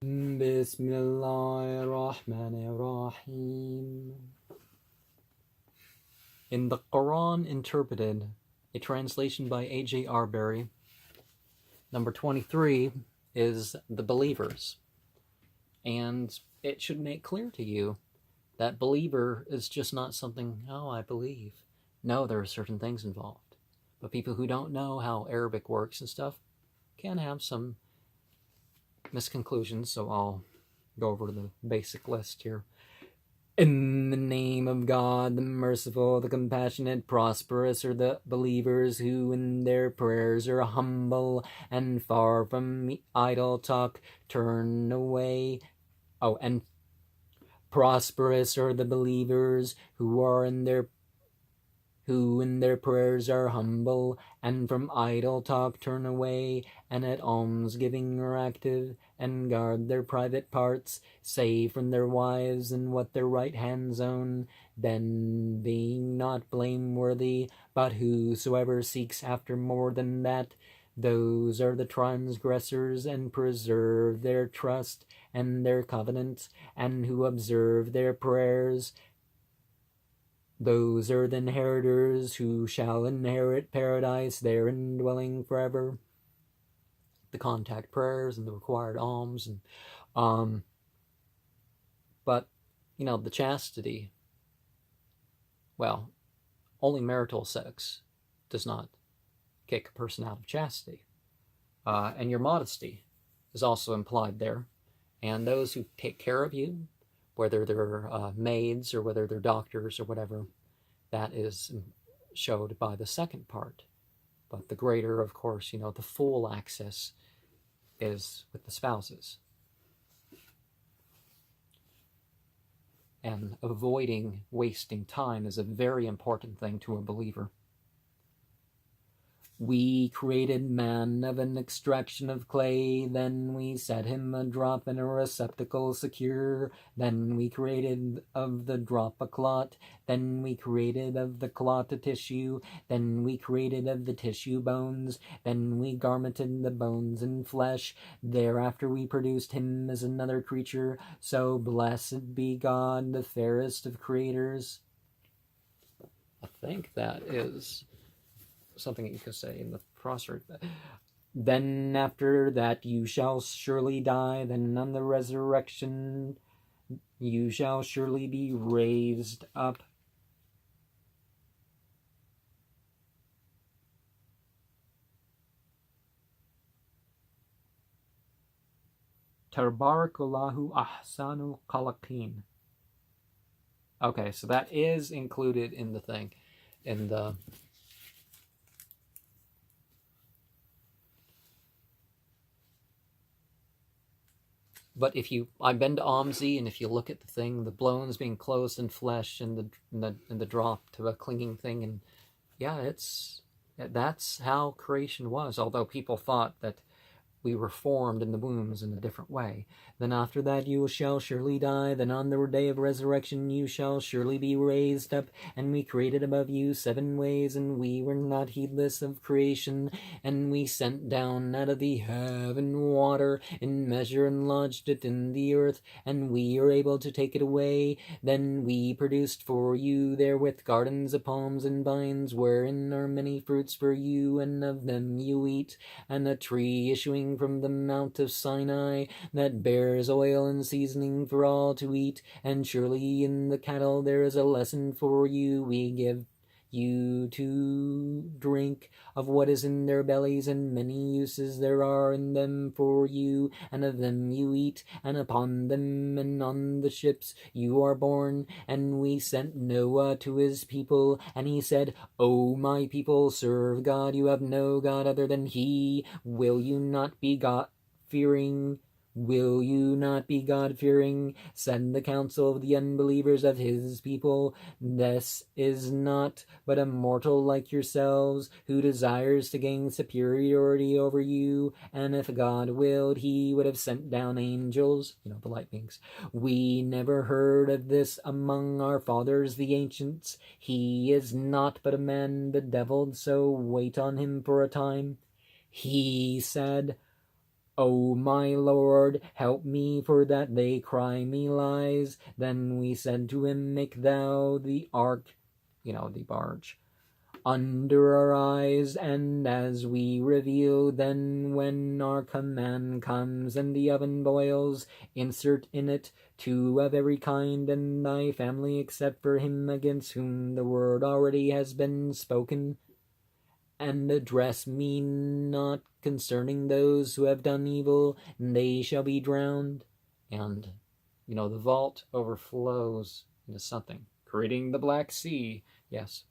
Bismillahirrahmanirrahim. In the Koran Interpreted, a translation by A.J. Arberry, number 23 is the believers. And it should make clear to you that believer is just not something, oh, I believe. No, there are certain things involved. But people who don't know how Arabic works and stuff can have some misconclusions, so I'll go over the basic list here. In the name of God, the merciful, the compassionate, prosperous are the believers who in their prayers are humble and far from idle talk, turn away. Oh, and prosperous are the believers who in their prayers are humble, and from idle talk turn away, and at almsgiving are active, and guard their private parts, save from their wives and what their right hands own, then being not blameworthy, but whosoever seeks after more than that, those are the transgressors, and preserve their trust and their covenant, and who observe their prayers. Those are the inheritors who shall inherit paradise, therein dwelling forever. The contact prayers and the required alms, and but the chastity. Well, only marital sex does not kick a person out of chastity, and your modesty is also implied there. And those who take care of you, whether they're maids or whether they're doctors or whatever, that is showed by the second part. But the greater, of course, the full access is with the spouses. And avoiding wasting time is a very important thing to a believer. We created man of an extraction of clay, then we set him a drop in a receptacle secure, then we created of the drop a clot, then we created of the clot a tissue, then we created of the tissue bones, then we garmented the bones in flesh, thereafter we produced him as another creature, so blessed be God, the fairest of creators. I think that is something you could say in the prostrate. Then after that you shall surely die, then on the resurrection you shall surely be raised up. Tabarakallahu ahsanul khalaqin. Okay, so that is included in the thing, in the But I've been to OMSI, and if you look at the thing, the bones being closed in flesh, and the drop to a clinging thing, and yeah, that's how creation was. Although people thought that we were formed in the wombs in a different way. Then after that you shall surely die, then on the day of resurrection you shall surely be raised up, and we created above you 7 ways, and we were not heedless of creation, and we sent down out of the heaven water in measure and lodged it in the earth, and we are able to take it away. Then we produced for you therewith gardens of palms and vines, wherein are many fruits for you, and of them you eat, and a tree issuing from the Mount of Sinai that bears oil and seasoning for all to eat, and surely in the cattle there is a lesson for you. We give you to drink of what is in their bellies, and many uses there are in them for you, and of them you eat, and upon them and on the ships you are born. And we sent Noah to his people, and he said, O my people, serve God, you have no God other than he. Will you not be God-fearing? Will you not be God-fearing? Send the counsel of the unbelievers of his people. This is not but a mortal like yourselves, who desires to gain superiority over you, and if God willed, he would have sent down angels, the light beings. We never heard of this among our fathers the ancients. He is not but a man bedeviled, so wait on him for a time. He said, O my Lord, help me, for that they cry me lies. Then we said to him, make thou the ark, the barge, under our eyes, and as we reveal, then when our command comes and the oven boils, insert in it 2 of every kind and thy family, except for him against whom the word already has been spoken, and address me not concerning those who have done evil, and they shall be drowned. And, the vault overflows into something, creating the Black Sea. Yes.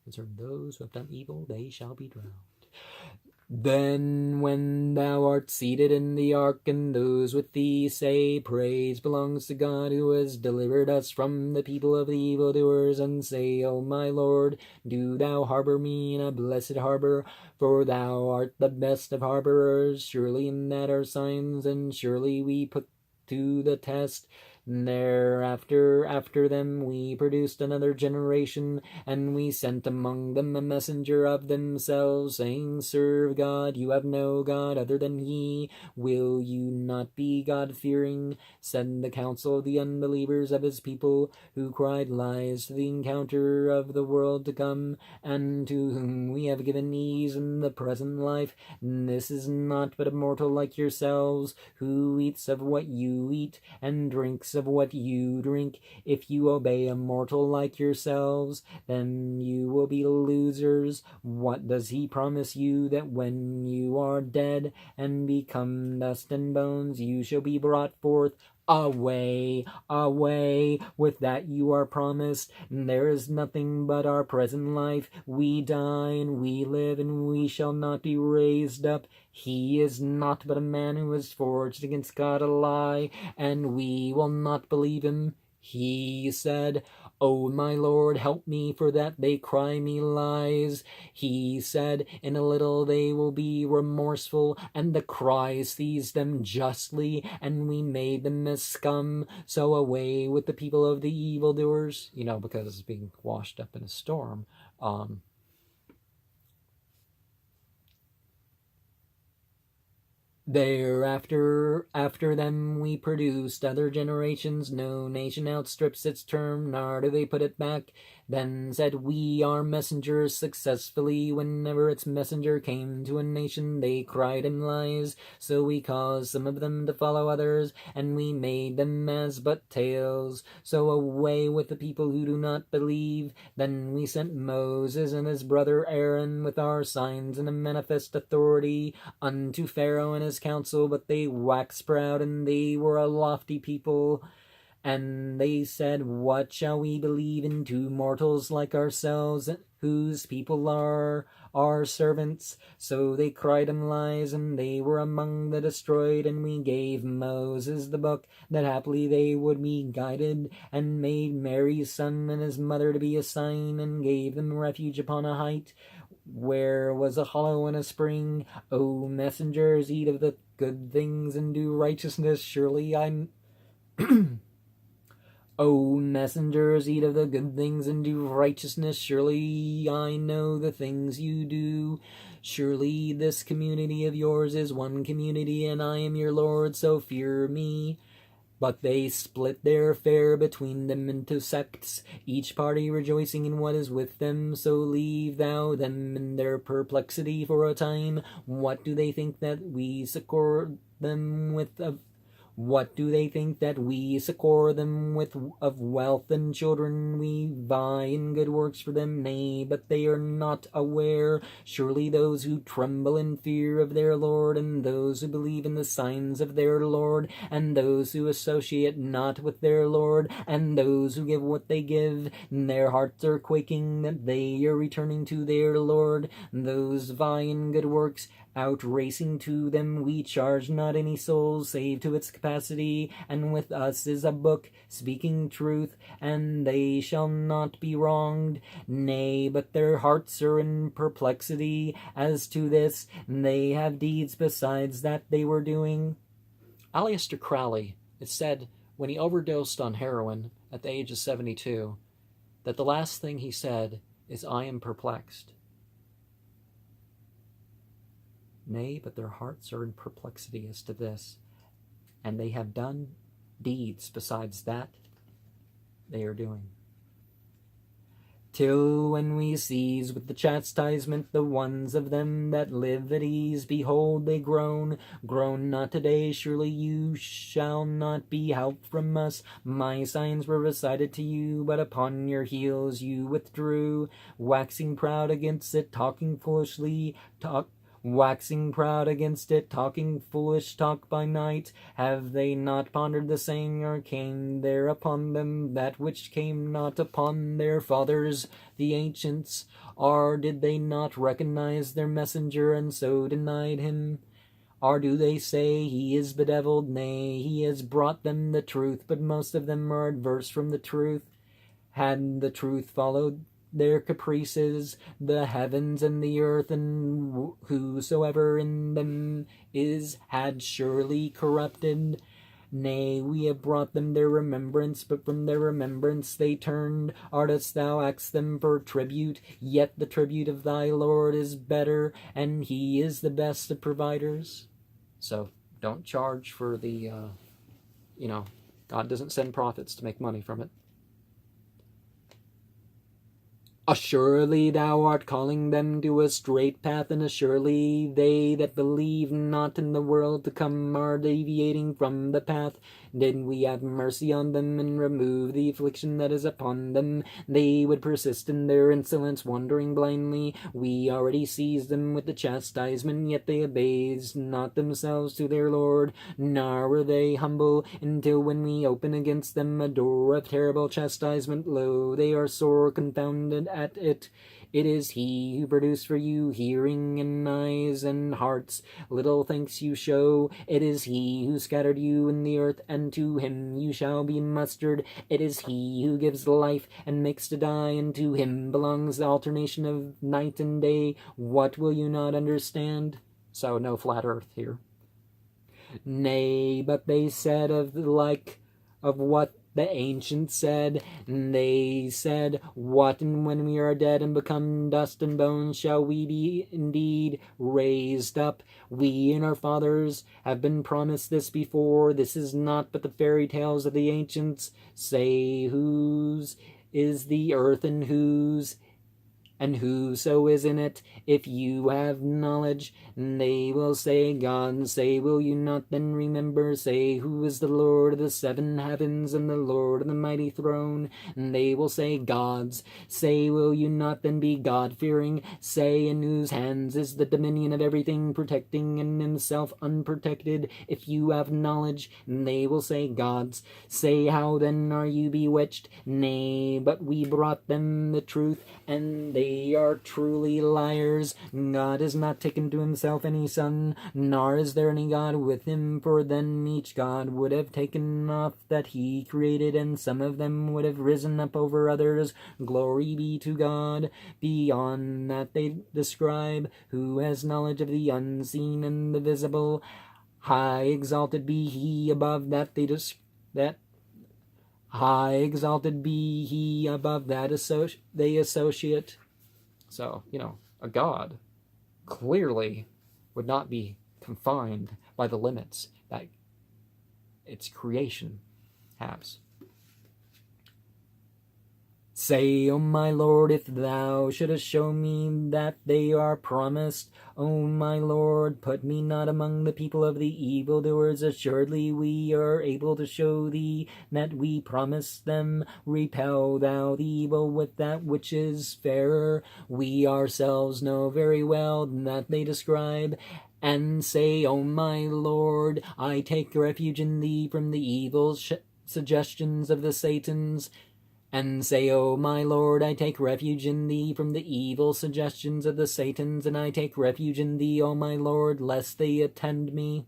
Concerning those who have done evil, they shall be drowned. Then when thou art seated in the ark, and those with thee say, praise belongs to God who has delivered us from the people of the evildoers, and say, O my Lord, do thou harbor me in a blessed harbor, for thou art the best of harborers. Surely in that are signs, and surely we put to the test. Thereafter, after them, we produced another generation, and we sent among them a messenger of themselves, saying, serve God, you have no God other than he. Will you not be God-fearing? Said the council of the unbelievers of his people, who cried lies to the encounter of the world to come, and to whom we have given ease in the present life. This is not but a mortal like yourselves, who eats of what you eat, and drinks of what you drink. If you obey a mortal like yourselves, then you will be losers. What does he promise you? That when you are dead and become dust and bones, you shall be brought forth? Away, away, with that you are promised. There is nothing but our present life. We die and we live, and we shall not be raised up. He is not but a man who has forged against God a lie, and we will not believe him. He said, O my Lord, help me, for that they cry me lies. He said, in a little they will be remorseful, and the cry seized them justly, and we made them as scum. So away with the people of the evildoers, because it's being washed up in a storm. Thereafter, after them, we produced other generations. No nation outstrips its term, nor do they put it back. Then said we, our messengers, successfully. Whenever its messenger came to a nation, they cried him lies. So we caused some of them to follow others, and we made them as but tales. So away with the people who do not believe. Then we sent Moses and his brother Aaron with our signs and a manifest authority unto Pharaoh and his council, but they waxed proud, and they were a lofty people. And they said, what shall we believe in 2 mortals like ourselves, whose people are our servants? So they cried him lies, and they were among the destroyed. And we gave Moses the book, that haply they would be guided, and made Mary's son and his mother to be a sign, and gave them refuge upon a height, where was a hollow and a spring. O messengers, eat of the good things and do righteousness. Surely O messengers, eat of the good things and do righteousness. Surely I know the things you do. Surely this community of yours is one community, and I am your Lord, so fear me. But they split their fare between them into sects, each party rejoicing in what is with them. So leave thou them in their perplexity for a time. What do they think that we succor them with What do they think that we succor them with of wealth and children? We vie in good works for them, nay, but they are not aware. Surely those who tremble in fear of their Lord, and those who believe in the signs of their Lord, and those who associate not with their Lord, and those who give what they give, their hearts are quaking that they are returning to their Lord. Those vie in good works, outracing to them, we charge not any soul save to its capacity, and with us is a book speaking truth, and they shall not be wronged. Nay, but their hearts are in perplexity as to this, and they have deeds besides that they were doing. Aleister Crowley, it said, when he overdosed on heroin at the age of 72, that the last thing he said is, I am perplexed. Nay, but their hearts are in perplexity as to this, and they have done deeds besides that they are doing. Till when we seize with the chastisement the ones of them that live at ease, behold, they groan. Groan not today, surely you shall not be helped from us. My signs were recited to you, but upon your heels you withdrew, waxing proud against it, talking foolishly, waxing proud against it, talking foolish talk by night. Have they not pondered the saying, or came there upon them that which came not upon their fathers, the ancients? Or did they not recognize their messenger, and so denied him? Or do they say he is bedeviled? Nay, he has brought them the truth, but most of them are adverse from the truth. Had the truth followed their caprices, the heavens and the earth, and whosoever in them is, had surely corrupted. Nay, we have brought them their remembrance, but from their remembrance they turned. Artist thou ask them for tribute? Yet the tribute of thy Lord is better, and he is the best of providers. So don't charge for the, God doesn't send prophets to make money from it. Assuredly thou art calling them to a straight path, and assuredly they that believe not in the world to come are deviating from the path. Did we have mercy on them and remove the affliction that is upon them, they would persist in their insolence, wandering blindly. We already seized them with the chastisement, yet they abased not themselves to their Lord, nor were they humble, until when we open against them a door of terrible chastisement, lo, they are sore confounded at it. It is he who produced for you hearing and eyes and hearts. Little thanks you show. It is he who scattered you in the earth, and to him you shall be mustered. It is he who gives life and makes to die, and to him belongs the alternation of night and day. What will you not understand? So no flat earth here. Nay, but they said of the like of what the ancients said. They said, what, and when we are dead and become dust and bones, shall we be indeed raised up? We and our fathers have been promised this before. This is not but the fairy tales of the ancients. Say, whose is the earth, and whose, and whoso is in it? If you have knowledge, they will say God. Say, will you not then remember? Say, who is the Lord of the 7 heavens, and the Lord of the mighty throne? And they will say, God's. Say, will you not then be God-fearing? Say, in whose hands is the dominion of everything, protecting and himself unprotected? If you have knowledge, they will say, God's. Say, how then are you bewitched? Nay, but we brought them the truth, and they are truly liars. God has not taken to himself any son, nor is there any God with him, for then each God would have taken off that he created, and some of them would have risen up over others. Glory be to God. Beyond that they describe, who has knowledge of the unseen and the visible. High exalted be he above that high exalted be he above that they associate. So, a God clearly would not be confined by the limits that its creation has. Say, O my Lord, if thou shouldest show me that they are promised, O my Lord, put me not among the people of the evildoers. Assuredly we are able to show thee that we promise them. Repel thou the evil with that which is fairer. We ourselves know very well that they describe. And say, O my Lord, I take refuge in thee from the evil suggestions of the Satans. And say, O my Lord, I take refuge in thee from the evil suggestions of the Satans, and I take refuge in thee, O my Lord, lest they attend me.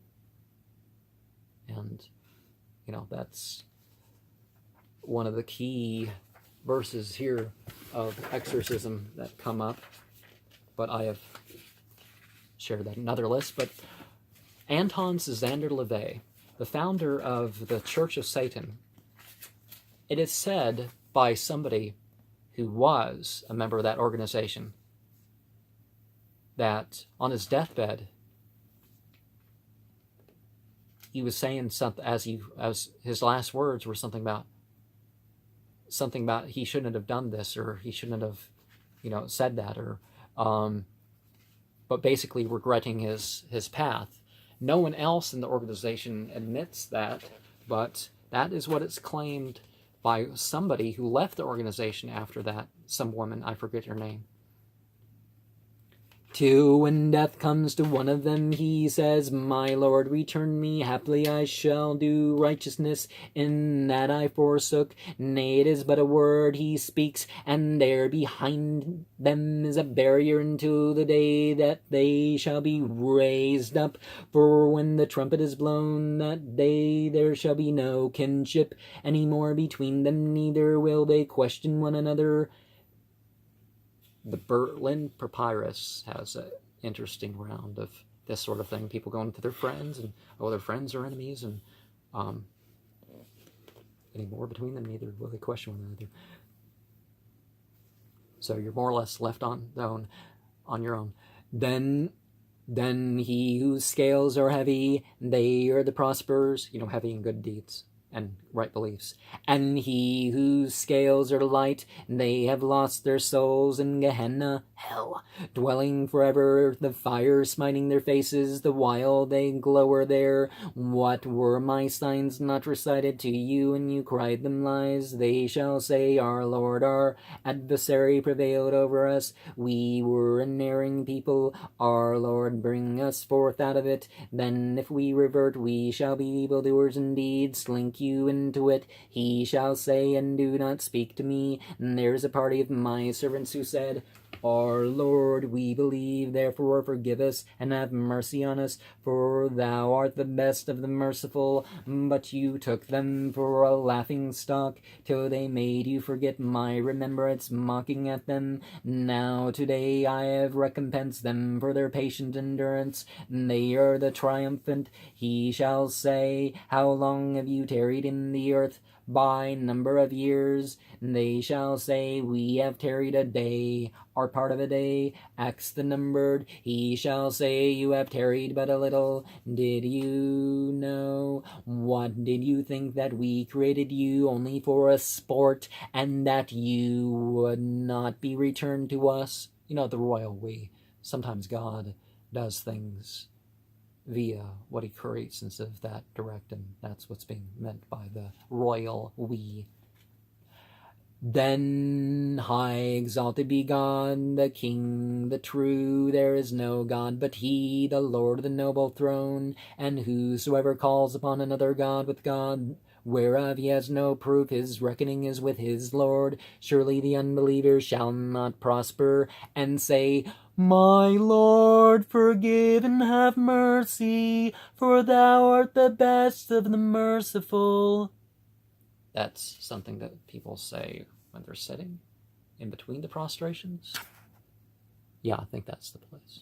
And, that's one of the key verses here of exorcism that come up. But I have shared that in another list. But Anton Szandor LaVey, the founder of the Church of Satan, it is said by somebody who was a member of that organization that on his deathbed he was saying something, as his last words were something about he shouldn't have done this, or he shouldn't have, said that, or but basically regretting his path. No one else in the organization admits that, but that is what it's claimed by somebody who left the organization after that. Some woman, I forget her name. When death comes to one of them, he says, "My Lord, return me, haply I shall do righteousness in that I forsook." Nay, it is but a word he speaks, and there behind them is a barrier until the day that they shall be raised up. For when the trumpet is blown, that day there shall be no kinship any more between them, neither will they question one another. The Berlin Papyrus has an interesting round of this sort of thing. People going to their friends, and their friends are enemies, and any more between them, neither will they question one another. So you're more or less left on your own. Then he whose scales are heavy, they are the prosperers, heavy in good deeds and right beliefs. And he whose scales are light, they have lost their souls in Gehenna, hell, dwelling forever, the fire smiting their faces, the while they glower there. What were my signs not recited to you, and you cried them lies? They shall say, "Our Lord, our adversary prevailed over us. We were an erring people. Our Lord, bring us forth out of it. Then if we revert, we shall be evildoers indeed. Slink you into it." He shall say, "And do not speak to me." And there is a party of my servants who said, "Our Lord, we believe, therefore forgive us and have mercy on us, for thou art the best of the merciful." But you took them for a laughing stock, till they made you forget my remembrance, mocking at them. Now today I have recompensed them for their patient endurance. They are the triumphant. He shall say, "How long have you tarried in the earth?" By number of years. They shall say, "We have tarried a day," or part of a day, X the numbered. He shall say, "You have tarried but a little." Did you know? What did you think, that we created you only for a sport, and that you would not be returned to us? The royal we. Sometimes God does things via what he creates instead of that direct, and that's what's being meant by the royal we. Then high exalted be God, the King, the true. There is no God but he, the Lord of the noble throne. And whosoever calls upon another God with God, whereof he has no proof, his reckoning is with his Lord. Surely the unbeliever shall not prosper, and say, "My Lord, forgive and have mercy, for thou art the best of the merciful." That's something that people say when they're sitting in between the prostrations. Yeah, I think that's the place.